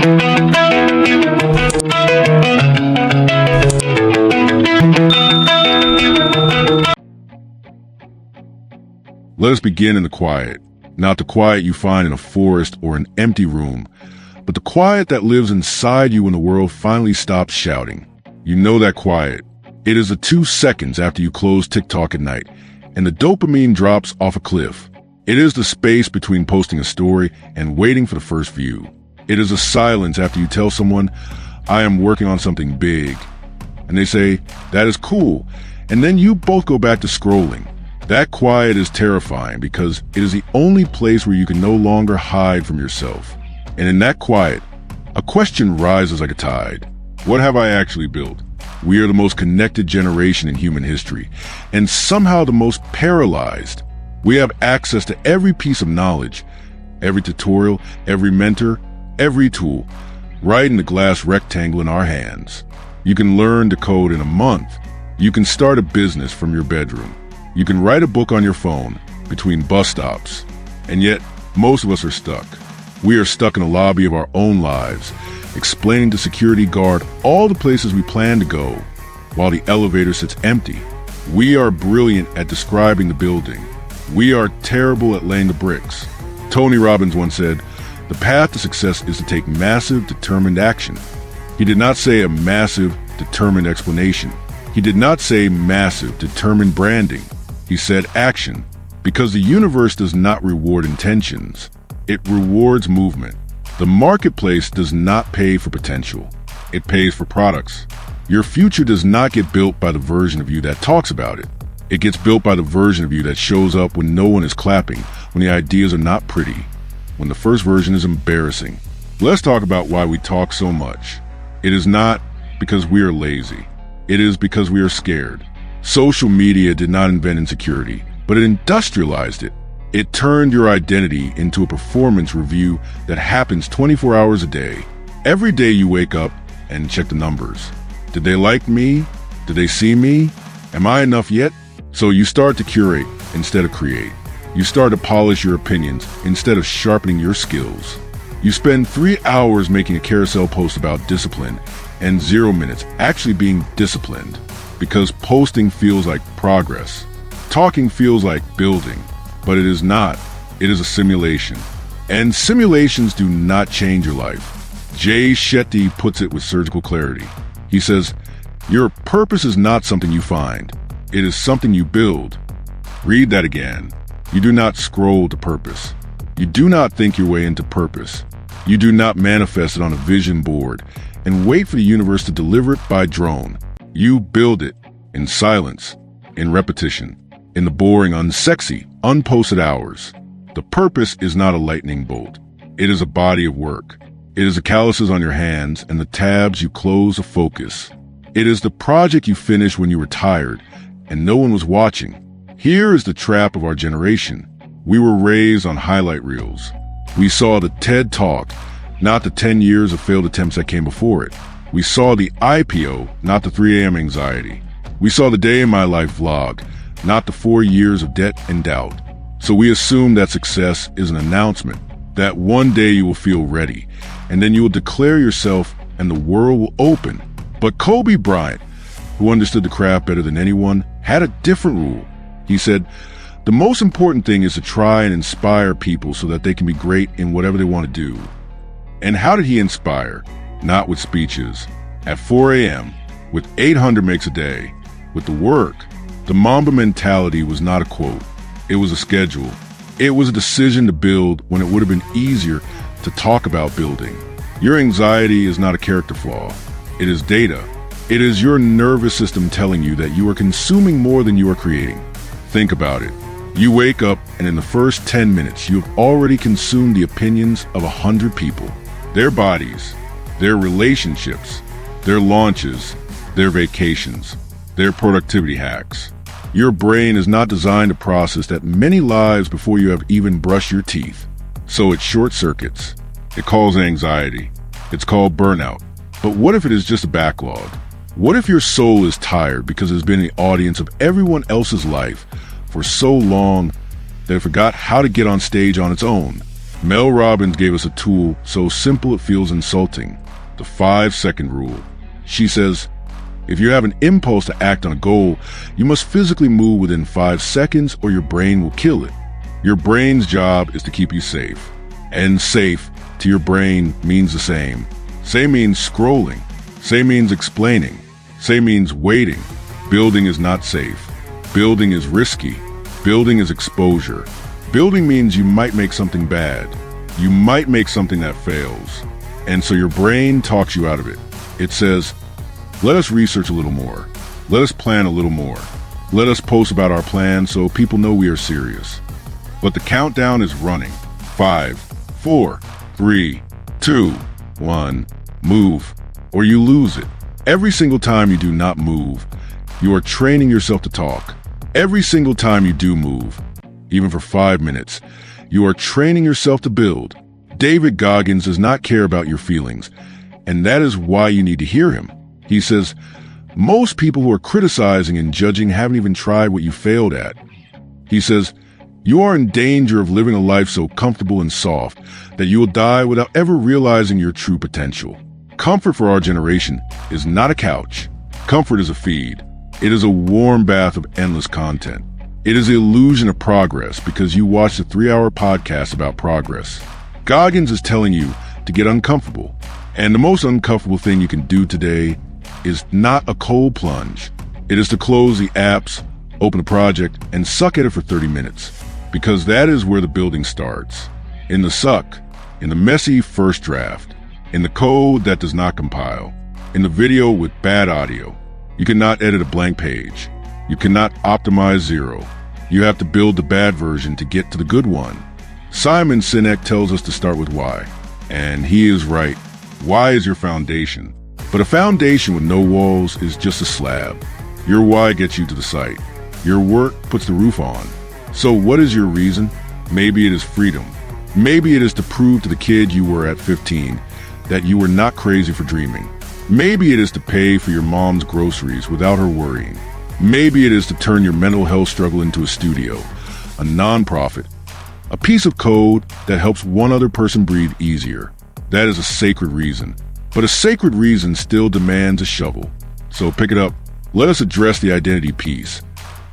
Let us begin in the quiet, not the quiet you find in a forest or an empty room, but the quiet that lives inside you when the world finally stops shouting. You know that quiet. It is the 2 seconds after you close TikTok at night, and the dopamine drops off a cliff. It is the space between posting a story and waiting for the first view. It is a silence after you tell someone, "I am working on something big." And they say, "That is cool." And then you both go back to scrolling. That quiet is terrifying because it is the only place where you can no longer hide from yourself. And in that quiet, a question rises like a tide. What have I actually built? We are the most connected generation in human history, and somehow the most paralyzed. We have access to every piece of knowledge, every tutorial, every mentor, every tool, right in the glass rectangle in our hands. You can learn to code in a month. You can start a business from your bedroom. You can write a book on your phone between bus stops. And yet, most of us are stuck. We are stuck in the lobby of our own lives, explaining to security guard all the places we plan to go, while the elevator sits empty. We are brilliant at describing the building. We are terrible at laying the bricks. Tony Robbins once said, "The path to success is to take massive, determined action." He did not say a massive, determined explanation. He did not say massive, determined branding. He said action, because the universe does not reward intentions. It rewards movement. The marketplace does not pay for potential. It pays for products. Your future does not get built by the version of you that talks about it. It gets built by the version of you that shows up when no one is clapping, when the ideas are not pretty, when the first version is embarrassing. Let's talk about why we talk so much. It is not because we are lazy. It is because we are scared. Social media did not invent insecurity, but it industrialized it. It turned your identity into a performance review that happens 24 hours a day. Every day you wake up and check the numbers. Did they like me? Did they see me? Am I enough yet? So you start to curate instead of create. You start to polish your opinions instead of sharpening your skills. You spend 3 hours making a carousel post about discipline and 0 minutes actually being disciplined. Because posting feels like progress. Talking feels like building. But it is not. It is a simulation. And simulations do not change your life. Jay Shetty puts it with surgical clarity. He says, "Your purpose is not something you find. It is something you build." Read that again. You do not scroll to purpose. You do not think your way into purpose. You do not manifest it on a vision board and wait for the universe to deliver it by drone. You build it in silence, in repetition, in the boring, unsexy, unposted hours. The purpose is not a lightning bolt. It is a body of work. It is the calluses on your hands and the tabs you close to focus. It is the project you finish when you were tired and no one was watching. Here is the trap of our generation. We were raised on highlight reels. We saw the TED Talk, not the 10 years of failed attempts that came before it. We saw the IPO, not the 3 a.m. anxiety. We saw the day in my life vlog, not the 4 years of debt and doubt. So we assume that success is an announcement, that one day you will feel ready, and then you will declare yourself and the world will open. But Kobe Bryant, who understood the craft better than anyone, had a different rule. He said, "The most important thing is to try and inspire people so that they can be great in whatever they want to do." And how did he inspire? Not with speeches. At 4 a.m., with 800 makes a day, with the work. The Mamba mentality was not a quote. It was a schedule. It was a decision to build when it would have been easier to talk about building. Your anxiety is not a character flaw. It is data. It is your nervous system telling you that you are consuming more than you are creating. Think about it. You wake up and in the first 10 minutes, you have already consumed the opinions of 100 people. Their bodies, their relationships, their launches, their vacations, their productivity hacks. Your brain is not designed to process that many lives before you have even brushed your teeth. So it short circuits. It calls anxiety. It's called burnout. But what if it is just a backlog? What if your soul is tired because it's been the audience of everyone else's life for so long that it forgot how to get on stage on its own? Mel Robbins gave us a tool so simple it feels insulting, the 5-second rule. She says, if you have an impulse to act on a goal, you must physically move within 5 seconds or your brain will kill it. Your brain's job is to keep you safe. And safe to your brain means the same. Say means scrolling. Say means explaining. Say means waiting. Building is not safe. Building is risky. Building is exposure. Building means you might make something bad. You might make something that fails. And so your brain talks you out of it. It says, let us research a little more. Let us plan a little more. Let us post about our plan so people know we are serious. But the countdown is running. 5, 4, 3, 2, 1, move, or you lose it. Every single time you do not move, you are training yourself to talk. Every single time you do move, even for 5 minutes, you are training yourself to build. David Goggins does not care about your feelings, and that is why you need to hear him. He says, most people who are criticizing and judging haven't even tried what you failed at. He says, you are in danger of living a life so comfortable and soft that you will die without ever realizing your true potential. Comfort for our generation is not a couch. Comfort is a feed. It is a warm bath of endless content. It is the illusion of progress because you watched a 3-hour podcast about progress. Goggins is telling you to get uncomfortable. And the most uncomfortable thing you can do today is not a cold plunge. It is to close the apps, open a project, and suck at it for 30 minutes. Because that is where the building starts. In the suck, in the messy first draft, in the code that does not compile, in the video with bad audio. You cannot edit a blank page. You cannot optimize zero. You have to build the bad version to get to the good one. Simon Sinek tells us to start with why. And he is right. Why is your foundation. But a foundation with no walls is just a slab. Your why gets you to the site. Your work puts the roof on. So what is your reason? Maybe it is freedom. Maybe it is to prove to the kid you were at 15 that you were not crazy for dreaming. Maybe it is to pay for your mom's groceries without her worrying. Maybe it is to turn your mental health struggle into a studio, a nonprofit, a piece of code that helps one other person breathe easier. That is a sacred reason. But a sacred reason still demands a shovel. So pick it up. Let us address the identity piece.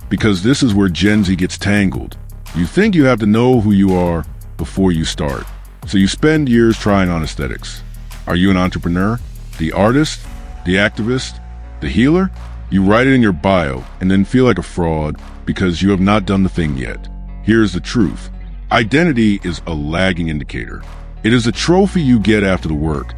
Because this is where Gen Z gets tangled. You think you have to know who you are before you start. So you spend years trying on aesthetics. Are you an entrepreneur? The artist? The activist? The healer? You write it in your bio and then feel like a fraud because you have not done the thing yet. Here's the truth. Identity is a lagging indicator. It is a trophy you get after the work,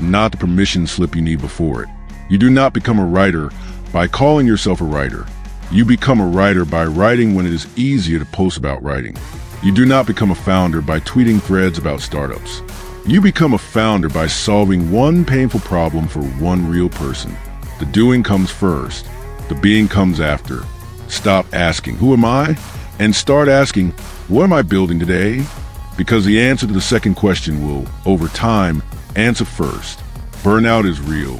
not the permission slip you need before it. You do not become a writer by calling yourself a writer. You become a writer by writing when it is easier to post about writing. You do not become a founder by tweeting threads about startups. You become a founder by solving one painful problem for one real person. The doing comes first. The being comes after. Stop asking, who am I? And start asking, what am I building today? Because the answer to the second question will, over time, answer first. Burnout is real.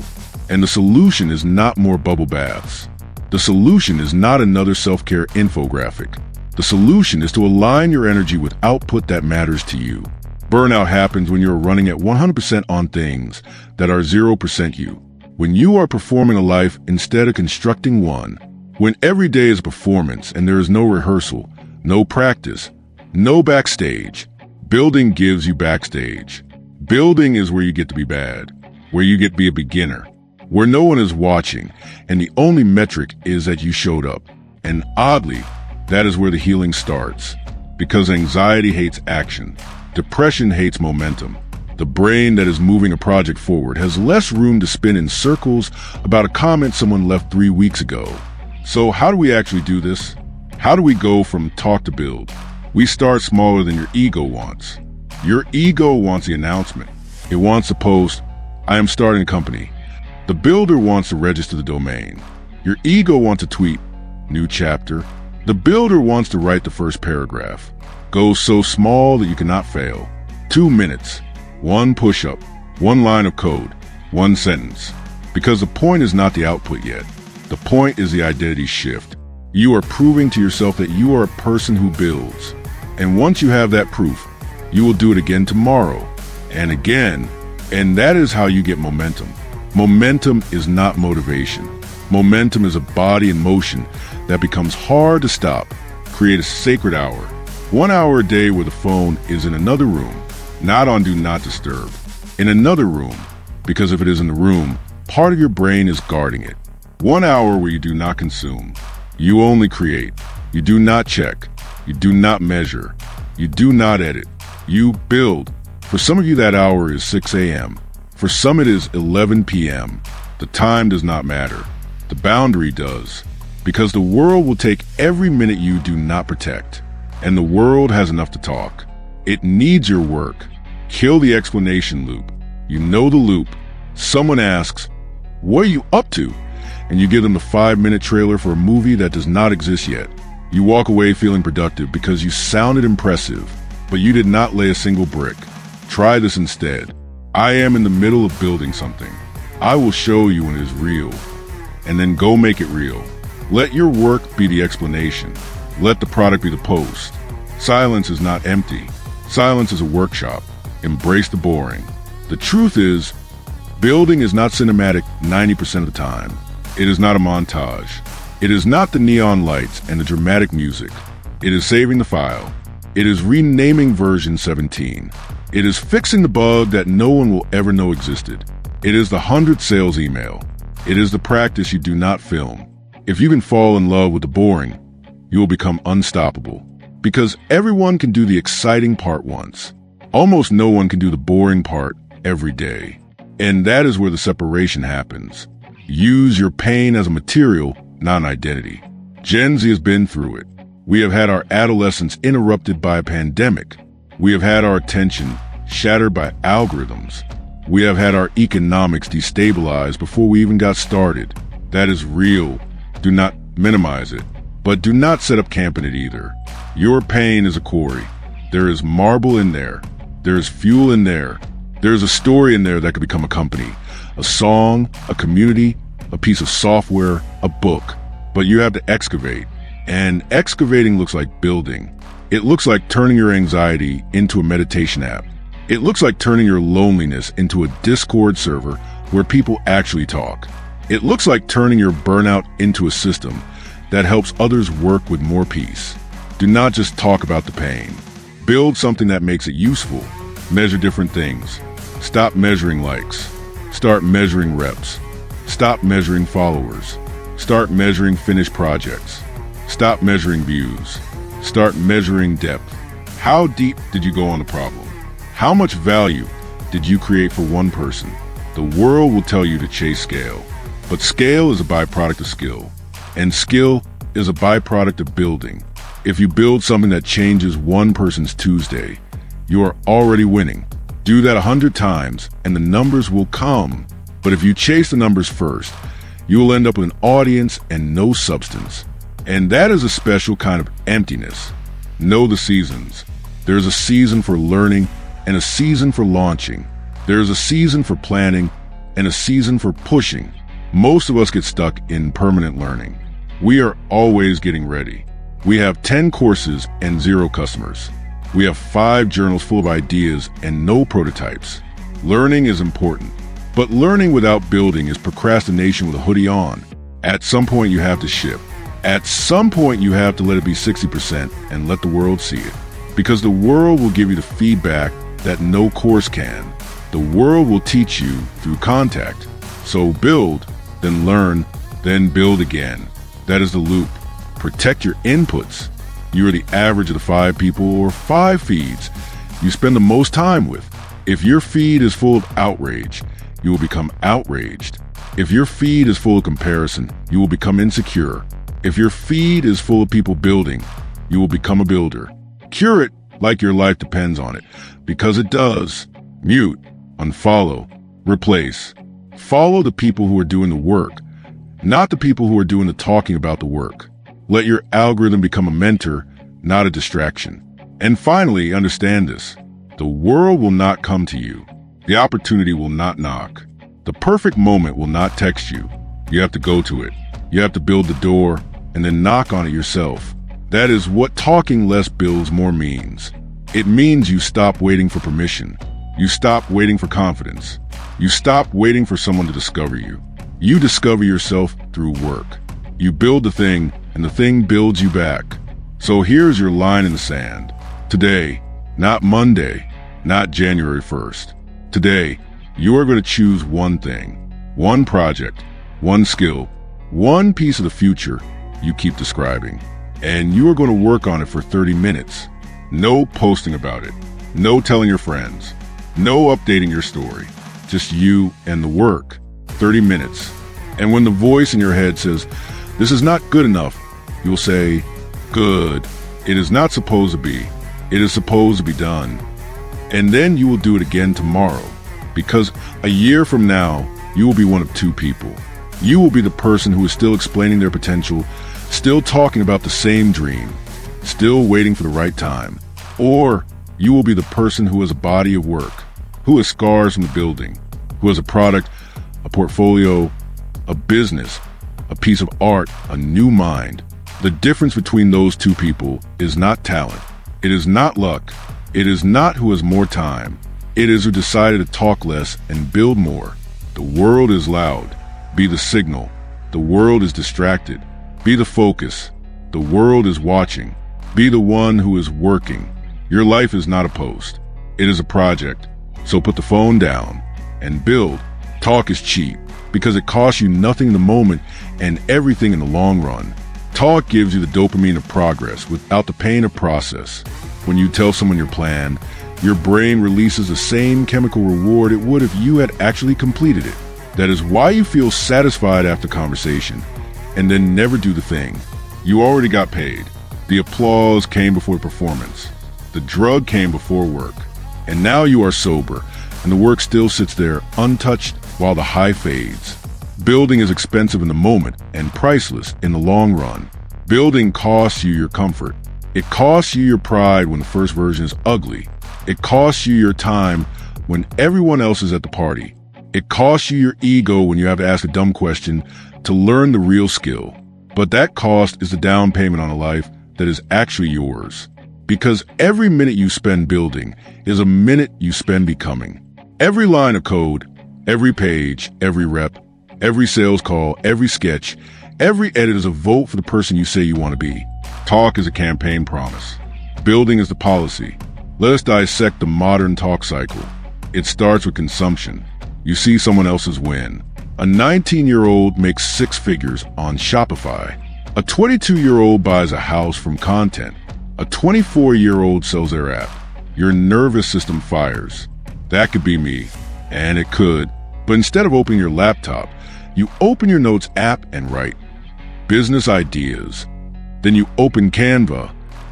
And the solution is not more bubble baths. The solution is not another self-care infographic. The solution is to align your energy with output that matters to you. Burnout happens when you're running at 100% on things that are 0% you. When you are performing a life instead of constructing one. When every day is a performance and there is no rehearsal, no practice, no backstage. Building gives you backstage. Building is where you get to be bad, where you get to be a beginner, where no one is watching, and the only metric is that you showed up. And oddly, that is where the healing starts. Because anxiety hates action. Depression hates momentum. The brain that is moving a project forward has less room to spin in circles about a comment someone left 3 weeks ago. So how do we actually do this? How do we go from talk to build? We start smaller than your ego wants. Your ego wants the announcement. It wants to post, I am starting a company. The builder wants to register the domain. Your ego wants to tweet, new chapter. The builder wants to write the first paragraph. Go so small that you cannot fail. 2 minutes, 1 push-up, 1 line of code, 1 sentence. Because the point is not the output yet. The point is the identity shift. You are proving to yourself that you are a person who builds. And once you have that proof, You will do it again tomorrow, and again, and that is how you get momentum. Momentum is not motivation. Momentum is a body in motion that becomes hard to stop. Create a sacred hour. 1 hour a day where the phone is in another room, not on Do Not Disturb. In another room, because if it is in the room, part of your brain is guarding it. 1 hour where you do not consume. You only create. You do not check. You do not measure. You do not edit. You build. For some of you, that hour is 6 a.m. For some, it is 11 p.m. The time does not matter. The boundary does. Because the world will take every minute you do not protect. And the world has enough to talk. It needs your work. Kill the explanation loop. You know the loop. Someone asks, "What are you up to?" And you give them the 5-minute trailer for a movie that does not exist yet. You walk away feeling productive because you sounded impressive, but you did not lay a single brick. Try this instead. I am in the middle of building something. I will show you when it is real. And then go make it real. Let your work be the explanation. Let the product be the post. Silence is not empty. Silence is a workshop. Embrace the boring. The truth is, building is not cinematic 90% of the time. It is not a montage. It is not the neon lights and the dramatic music. It is saving the file. It is renaming version 17. It is fixing the bug that no one will ever know existed. It is the 100th sales email. It is the practice you do not film. If you can fall in love with the boring, you will become unstoppable. Because everyone can do the exciting part once. Almost no one can do the boring part every day. And that is where the separation happens. Use your pain as a material, not an identity. Gen Z has been through it. We have had our adolescence interrupted by a pandemic. We have had our attention shattered by algorithms. We have had our economics destabilized before we even got started. That is real. Do not minimize it. But do not set up camp in it either. Your pain is a quarry. There is marble in there. There is fuel in there. There is a story in there that could become a company, a song, a community, a piece of software, a book. But you have to excavate. And excavating looks like building. It looks like turning your anxiety into a meditation app. It looks like turning your loneliness into a Discord server where people actually talk. It looks like turning your burnout into a system that helps others work with more peace. Do not just talk about the pain. Build something that makes it useful. Measure different things. Stop measuring likes. Start measuring reps. Stop measuring followers. Start measuring finished projects. Stop measuring views. Start measuring depth. How deep did you go on the problem? How much value did you create for one person? The world will tell you to chase scale. But scale is a byproduct of skill. And skill is a byproduct of building. If you build something that changes one person's Tuesday, you are already winning. Do that 100 times and the numbers will come. But if you chase the numbers first, you will end up with an audience and no substance. And that is a special kind of emptiness. Know the seasons. There's a season for learning and a season for launching. There's a season for planning and a season for pushing. Most of us get stuck in permanent learning. We are always getting ready. We have 10 courses and 0 customers. We have 5 journals full of ideas and no prototypes. Learning is important, but learning without building is procrastination with a hoodie on. At some point you have to ship. At some point you have to let it be 60% and let the world see it. Because the world will give you the feedback that no course can. The world will teach you through contact. So build, then learn, then build again. That is the loop. Protect your inputs. You are the average of the 5 people or 5 feeds you spend the most time with. If your feed is full of outrage, you will become outraged. If your feed is full of comparison, you will become insecure. If your feed is full of people building, you will become a builder. Cure it like your life depends on it, because it does. Mute, unfollow, replace. Follow the people who are doing the work, not the people who are doing the talking about the work. Let your algorithm become a mentor, not a distraction. And finally, understand this. The world will not come to you. The opportunity will not knock. The perfect moment will not text you. You have to go to it. You have to build the door and then knock on it yourself. That is what talking less builds more means. It means you stop waiting for permission. You stop waiting for confidence. You stop waiting for someone to discover you. You discover yourself through work. You build the thing, and the thing builds you back. So here's your line in the sand. Today, not Monday, not January 1st. Today, you are going to choose one thing, one project, one skill, one piece of the future you keep describing. And you are going to work on it for 30 minutes. No posting about it. No telling your friends. No updating your story. Just you and the work. 30 minutes. And when the voice in your head says, "This is not good enough," you'll say, "Good. It is not supposed to be. It is supposed to be done." And then you will do it again tomorrow. Because a year from now, you will be one of two people. You will be the person who is still explaining their potential, still talking about the same dream, still waiting for the right time. Or you will be the person who has a body of work, who has scars from the building, who has a product, a portfolio, a business, a piece of art, a new mind. The difference between those two people is not talent. It is not luck. It is not who has more time. It is who decided to talk less and build more. The world is loud. Be the signal. The world is distracted. Be the focus. The world is watching. Be the one who is working. Your life is not a post. It is a project. So put the phone down and build. Talk is cheap because it costs you nothing in the moment and everything in the long run. Talk gives you the dopamine of progress without the pain of process. When you tell someone your plan, your brain releases the same chemical reward it would if you had actually completed it. That is why you feel satisfied after conversation and then never do the thing. You already got paid. The applause came before the performance. The drug came before work. And now you are sober, and the work still sits there untouched while the high fades. Building is expensive in the moment and priceless in the long run. Building costs you your comfort. It costs you your pride when the first version is ugly. It costs you your time when everyone else is at the party. It costs you your ego when you have to ask a dumb question to learn the real skill. But that cost is the down payment on a life that is actually yours. Because every minute you spend building is a minute you spend becoming. Every line of code, every page, every rep, every sales call, every sketch, every edit is a vote for the person you say you want to be. Talk is a campaign promise. Building is the policy. Let us dissect the modern talk cycle. It starts with consumption. You see someone else's win. A 19-year-old makes 6 figures on Shopify. A 22-year-old buys a house from content. A 24-year-old sells their app. Your nervous system fires. That could be me, and it could. But instead of opening your laptop, you open your notes app and write business ideas. Then you open Canva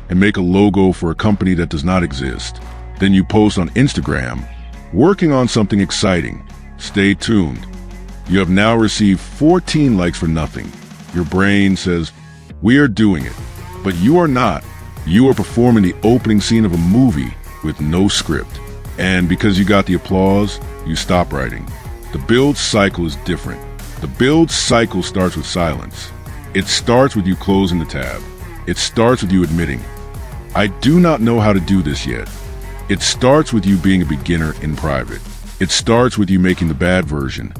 and make a logo for a company that does not exist. Then you post on Instagram, working on something exciting. Stay tuned. You have now received 14 likes for nothing. Your brain says, "We are doing it." But you are not. You are performing the opening scene of a movie with no script. And because you got the applause, you stop writing. The build cycle is different. The build cycle starts with silence. It starts with you closing the tab. It starts with you admitting, "I do not know how to do this yet." It starts with you being a beginner in private. It starts with you making the bad version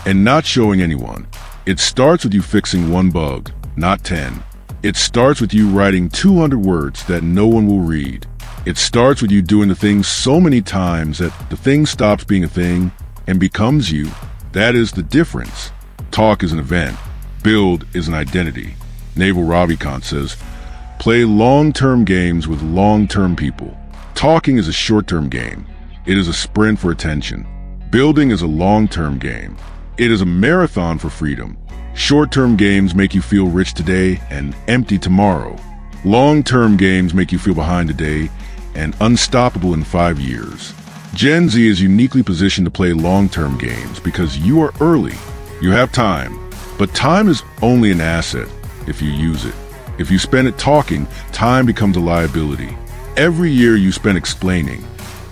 and not showing anyone. It starts with you fixing 1 bug, not 10. It starts with you writing 200 words that no one will read. It starts with you doing the thing so many times that the thing stops being a thing and becomes you. That is the difference. Talk is an event. Build is an identity. Naval Ravikant says, "Play long-term games with long-term people. Talking is a short-term game. It is a sprint for attention. Building is a long-term game. It is a marathon for freedom. Short-term games make you feel rich today and empty tomorrow. Long-term games make you feel behind today and unstoppable in 5 years." Gen Z is uniquely positioned to play long-term games because you are early. You have time, but time is only an asset if you use it. If you spend it talking, time becomes a liability. Every year you spend explaining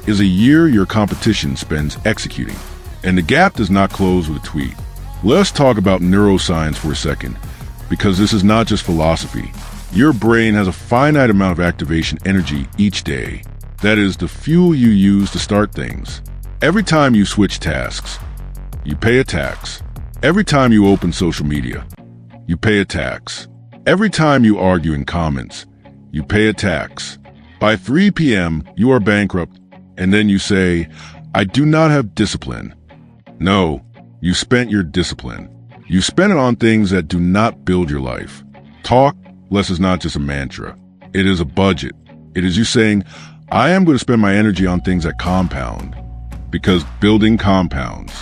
is a year your competition spends executing. And the gap does not close with a tweet. Let's talk about neuroscience for a second, because this is not just philosophy. Your brain has a finite amount of activation energy each day. That is the fuel you use to start things. Every time you switch tasks, you pay a tax. Every time you open social media, you pay a tax. Every time you argue in comments, you pay a tax. By 3 p.m., you are bankrupt, and then you say, I do not have discipline. No, you spent your discipline. You spent it on things that do not build your life. Talk less is not just a mantra. It is a budget. It is you saying, I am going to spend my energy on things that compound. Because building compounds.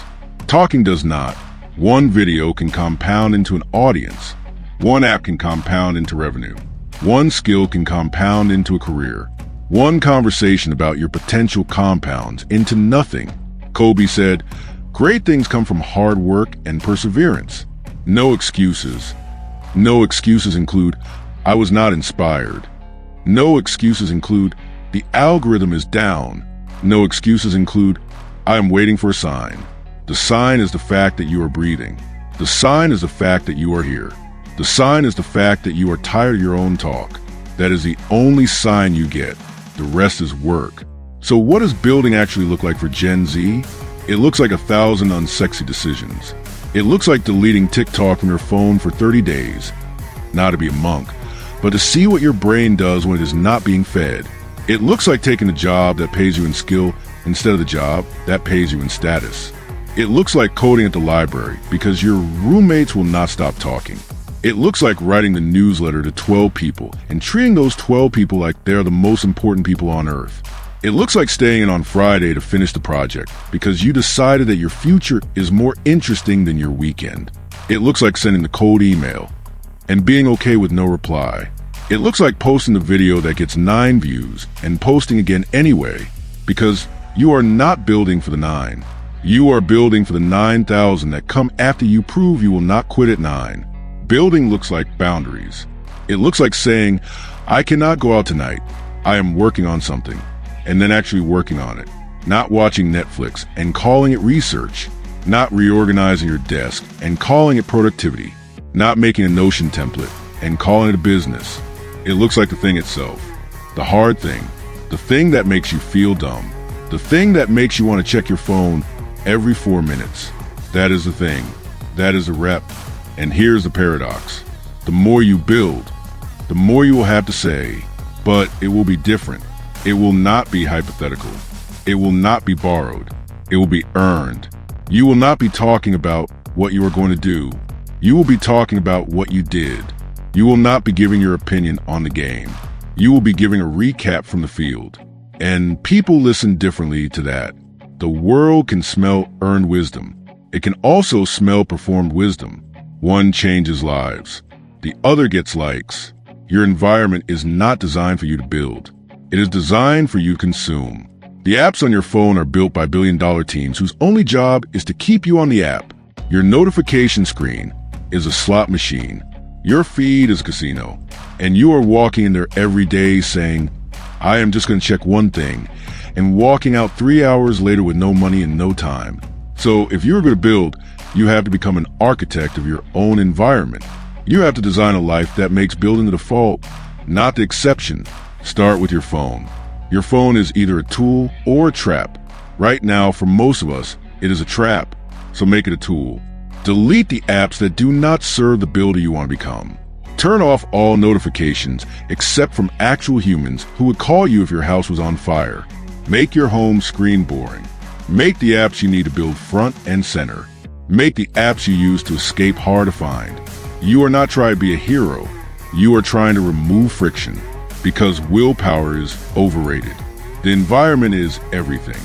Talking does not. One video can compound into an audience. One app can compound into revenue. One skill can compound into a career. One conversation about your potential compounds into nothing. Kobe said, great things come from hard work and perseverance. No excuses. No excuses include, I was not inspired. No excuses include, the algorithm is down. No excuses include, I am waiting for a sign. The sign is the fact that you are breathing. The sign is the fact that you are here. The sign is the fact that you are tired of your own talk. That is the only sign you get. The rest is work. So what does building actually look like for Gen Z? It looks like 1,000 unsexy decisions. It looks like deleting TikTok from your phone for 30 days. Not to be a monk, but to see what your brain does when it is not being fed. It looks like taking a job that pays you in skill instead of the job that pays you in status. It looks like coding at the library because your roommates will not stop talking. It looks like writing the newsletter to 12 people and treating those 12 people like they're the most important people on earth. It looks like staying in on Friday to finish the project because you decided that your future is more interesting than your weekend. It looks like sending the cold email and being okay with no reply. It looks like posting the video that gets 9 views and posting again anyway because you are not building for the 9. You are building for the 9,000 that come after you prove you will not quit at 9. Building looks like boundaries. It looks like saying, I cannot go out tonight. I am working on something. And then actually working on it. Not watching Netflix and calling it research. Not reorganizing your desk and calling it productivity. Not making a Notion template and calling it a business. It looks like the thing itself. The hard thing. The thing that makes you feel dumb. The thing that makes you want to check your phone every 4 minutes. That is the thing. That is the rep. And here's the paradox. The more you build, the more you will have to say, but it will be different. It will not be hypothetical. It will not be borrowed. It will be earned. You will not be talking about what you are going to do. You will be talking about what you did. You will not be giving your opinion on the game. You will be giving a recap from the field. And people listen differently to that. The world can smell earned wisdom. It can also smell performed wisdom. One changes lives. The other gets likes. Your environment is not designed for you to build. It is designed for you to consume. The apps on your phone are built by billion-dollar teams whose only job is to keep you on the app. Your notification screen is a slot machine. Your feed is a casino. And you are walking in there every day saying, I am just going to check one thing, and walking out 3 hours later with no money and no time. So if you're going to build, you have to become an architect of your own environment. You have to design a life that makes building the default, not the exception. Start with your phone. Your phone is either a tool or a trap. Right now, for most of us, it is a trap, so make it a tool. Delete the apps that do not serve the builder you want to become. Turn off all notifications except from actual humans who would call you if your house was on fire. Make your home screen boring. Make the apps you need to build front and center. Make the apps you use to escape hard to find. You are not trying to be a hero. You are trying to remove friction because willpower is overrated. The environment is everything.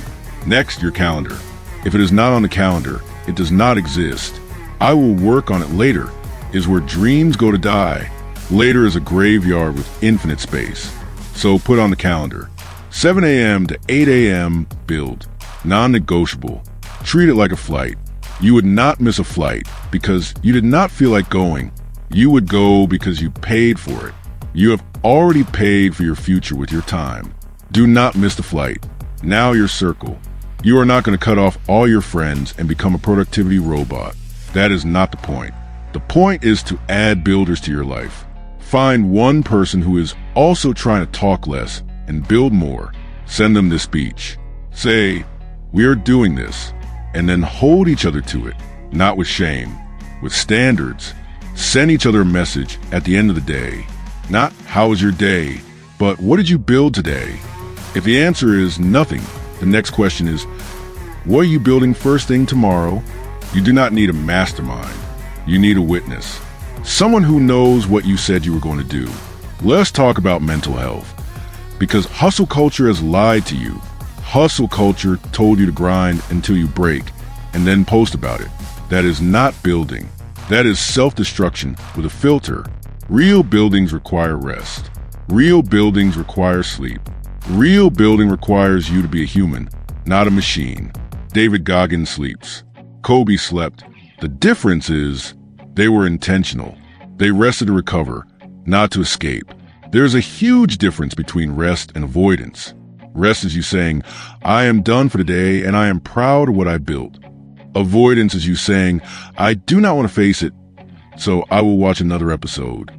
Next, your calendar. If it is not on the calendar, it does not exist. I will work on it later is where dreams go to die. Later is a graveyard with infinite space. So put on the calendar. 7 a.m. to 8 a.m. build. Non-negotiable. Treat it like a flight. You would not miss a flight because you did not feel like going. You would go because you paid for it. You have already paid for your future with your time. Do not miss the flight. Now your circle. You are not going to cut off all your friends and become a productivity robot. That is not the point. The point is to add builders to your life. Find one person who is also trying to talk less and build more. Send them this speech. Say, we are doing this, and then hold each other to it, not with shame, with standards. Send each other a message at the end of the day. Not, how was your day, but what did you build today? If the answer is nothing, the next question is, what are you building first thing tomorrow? You do not need a mastermind. You need a witness. Someone who knows what you said you were going to do. Let's talk about mental health. Because hustle culture has lied to you. Hustle culture told you to grind until you break and then post about it. That is not building. That is self-destruction with a filter. Real buildings require rest. Real buildings require sleep. Real building requires you to be a human, not a machine. David Goggins sleeps. Kobe slept. The difference is they were intentional. They rested to recover, not to escape. There's a huge difference between rest and avoidance. Rest is you saying, I am done for the day and I am proud of what I built. Avoidance is you saying, I do not want to face it, so I will watch another episode.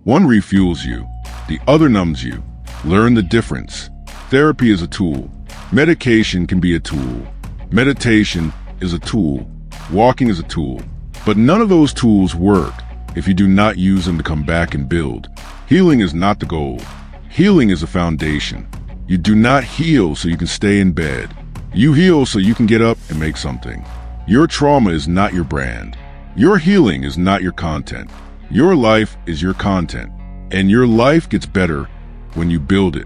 One refuels you, the other numbs you. Learn the difference. Therapy is a tool. Medication can be a tool. Meditation is a tool. Walking is a tool. But none of those tools work if you do not use them to come back and build. Healing is not the goal. Healing is a foundation. You do not heal so you can stay in bed. You heal so you can get up and make something. Your trauma is not your brand. Your healing is not your content. Your life is your content. And your life gets better when you build it.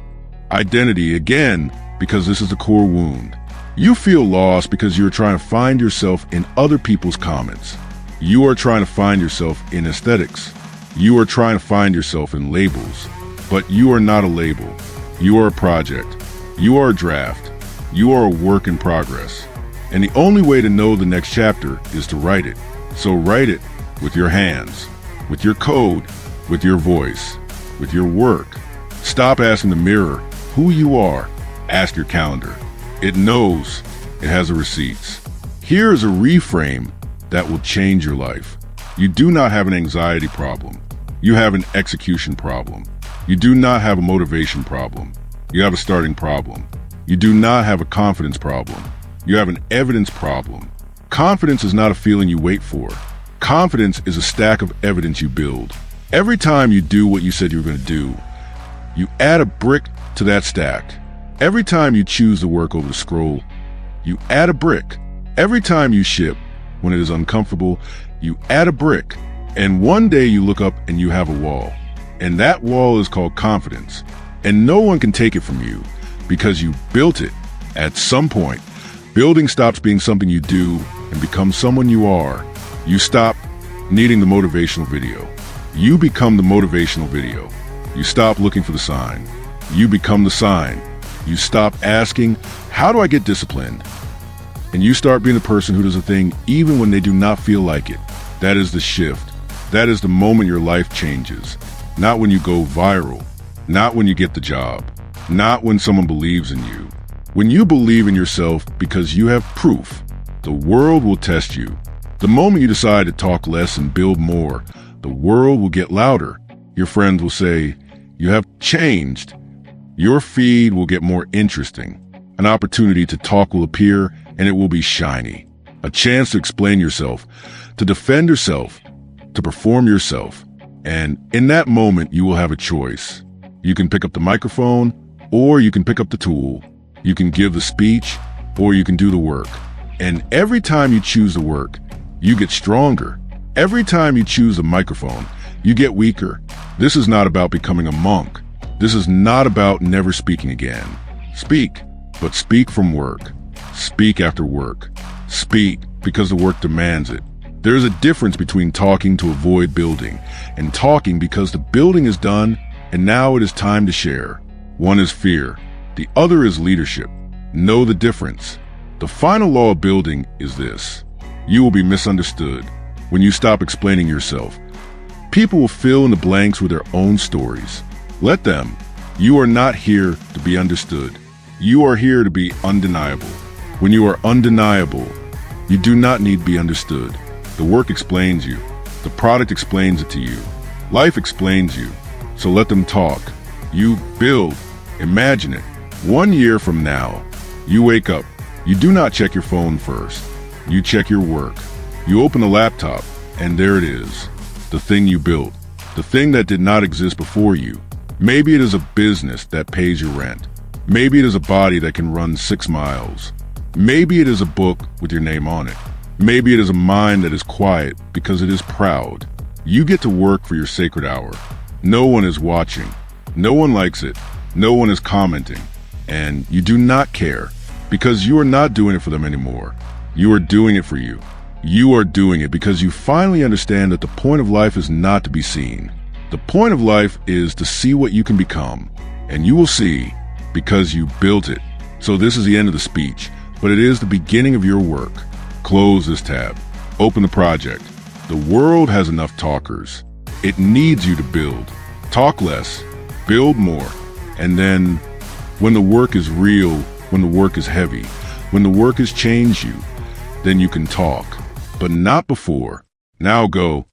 Identity, again, because this is the core wound. You feel lost because you're trying to find yourself in other people's comments. You are trying to find yourself in aesthetics. You are trying to find yourself in labels. But you are not a label. You are a project. You are a draft. You are a work in progress. And the only way to know the next chapter is to write it. So write it with your hands, with your code, with your voice, with your work. Stop asking the mirror who you are. Ask your calendar. It knows. It has the receipts. Here is a reframe that will change your life. You do not have an anxiety problem. You have an execution problem. You do not have a motivation problem. You have a starting problem. You do not have a confidence problem. You have an evidence problem. Confidence is not a feeling you wait for. Confidence is a stack of evidence you build. Every time you do what you said you were going to do, you add a brick to that stack. Every time you choose to work over the scroll, you add a brick. Every time you ship, when it is uncomfortable, you add a brick. And one day you look up and you have a wall. And that wall is called confidence. And no one can take it from you because you built it. At some point, building stops being something you do and becomes someone you are. You stop needing the motivational video. You become the motivational video. You stop looking for the sign. You become the sign. You stop asking, how do I get disciplined? And you start being the person who does a thing even when they do not feel like it. That is the shift. That is the moment your life changes. Not when you go viral. Not when you get the job. Not when someone believes in you. When you believe in yourself because you have proof, the world will test you. The moment you decide to talk less and build more, the world will get louder. Your friends will say, you have changed. Your feed will get more interesting. An opportunity to talk will appear and it will be shiny. A chance to explain yourself, to defend yourself, to perform yourself. And in that moment, you will have a choice. You can pick up the microphone or you can pick up the tool. You can give the speech or you can do the work. And every time you choose the work, you get stronger. Every time you choose a microphone, you get weaker. This is not about becoming a monk. This is not about never speaking again. Speak, but speak from work. Speak after work. Speak because the work demands it. There is a difference between talking to avoid building and talking because the building is done and now it is time to share. One is fear. The other is leadership. Know the difference. The final law of building is this. You will be misunderstood when you stop explaining yourself. People will fill in the blanks with their own stories. Let them. You are not here to be understood. You are here to be undeniable. When you are undeniable, you do not need to be understood. The work explains you. The product explains it to you. Life explains you. So let them talk. You build. Imagine it. 1 year from now, you wake up. You do not check your phone first. You check your work. You open the laptop, and there it is. The thing you built. The thing that did not exist before you. Maybe it is a business that pays your rent. Maybe it is a body that can run 6 miles. Maybe it is a book with your name on it. Maybe it is a mind that is quiet because it is proud. You get to work for your sacred hour. No one is watching. No one likes it. No one is commenting. And you do not care because you are not doing it for them anymore. You are doing it for you. You are doing it because you finally understand that the point of life is not to be seen. The point of life is to see what you can become. And you will see because you built it. So this is the end of the speech, but it is the beginning of your work. Close this tab. Open the project. The world has enough talkers. It needs you to build. Talk less, build more. And then, when the work is real, when the work is heavy, when the work has changed you, then you can talk. But not before. Now go.